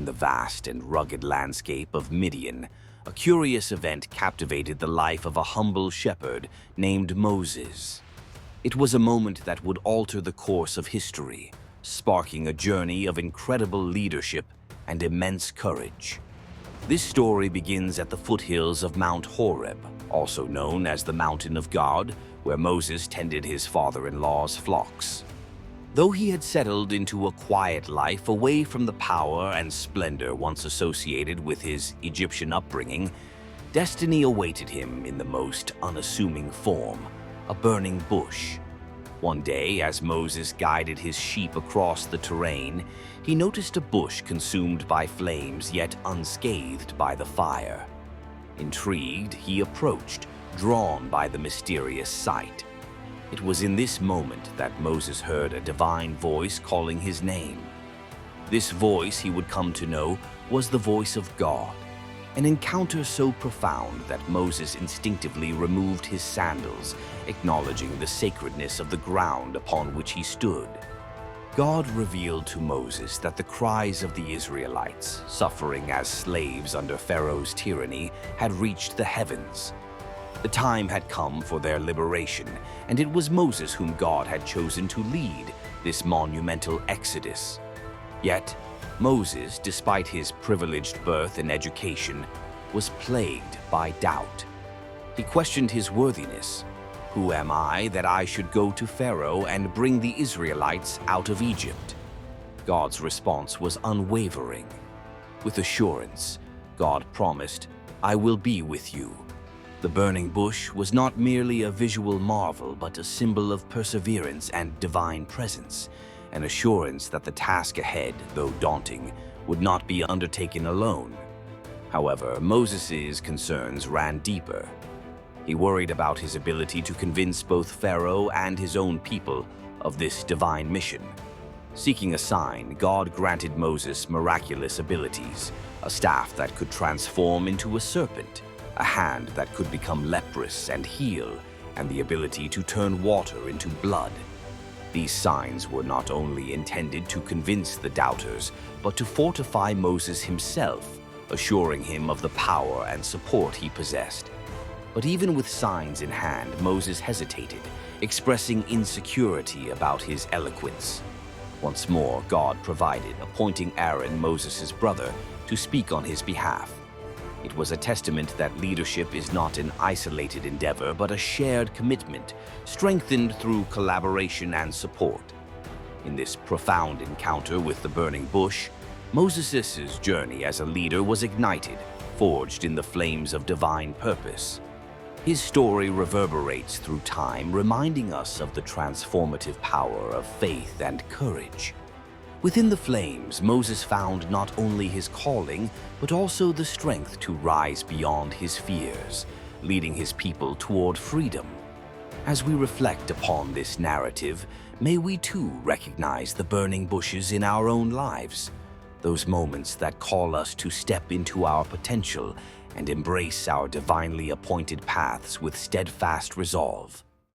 the vast and rugged landscape of Midian, a curious event captivated the life of a humble shepherd named Moses. It was a moment that would alter the course of history, sparking a journey of incredible leadership and immense courage. This story begins at the foothills of Mount Horeb, also known as the Mountain of God, where Moses tended his father-in-law's flocks. Though he had settled into a quiet life away from the power and splendor once associated with his Egyptian upbringing, destiny awaited him in the most unassuming form, a burning bush. One day, as Moses guided his sheep across the terrain, he noticed a bush consumed by flames yet unscathed by the fire. Intrigued, he approached, drawn by the mysterious sight. It was in this moment that Moses heard a divine voice calling his name. This voice, he would come to know, was the voice of God, an encounter so profound that Moses instinctively removed his sandals, acknowledging the sacredness of the ground upon which he stood. God revealed to Moses that the cries of the Israelites, suffering as slaves under Pharaoh's tyranny, had reached the heavens. The time had come for their liberation, and it was Moses whom God had chosen to lead this monumental exodus. Yet, Moses, despite his privileged birth and education, was plagued by doubt. He questioned his worthiness. "Who am I that I should go to Pharaoh and bring the Israelites out of Egypt?" God's response was unwavering. With assurance, God promised, "I will be with you." The burning bush was not merely a visual marvel, but a symbol of perseverance and divine presence, an assurance that the task ahead, though daunting, would not be undertaken alone. However, Moses' concerns ran deeper. He worried about his ability to convince both Pharaoh and his own people of this divine mission. Seeking a sign, God granted Moses miraculous abilities, a staff that could transform into a serpent, a hand that could become leprous and heal, and the ability to turn water into blood. These signs were not only intended to convince the doubters, but to fortify Moses himself, assuring him of the power and support he possessed. But even with signs in hand, Moses hesitated, expressing insecurity about his eloquence. Once more, God provided, appointing Aaron, Moses' brother, to speak on his behalf. It was a testament that leadership is not an isolated endeavor, but a shared commitment, strengthened through collaboration and support. In this profound encounter with the burning bush, Moses' journey as a leader was ignited, forged in the flames of divine purpose. His story reverberates through time, reminding us of the transformative power of faith and courage. Within the flames, Moses found not only his calling, but also the strength to rise beyond his fears, leading his people toward freedom. As we reflect upon this narrative, may we too recognize the burning bushes in our own lives, those moments that call us to step into our potential and embrace our divinely appointed paths with steadfast resolve.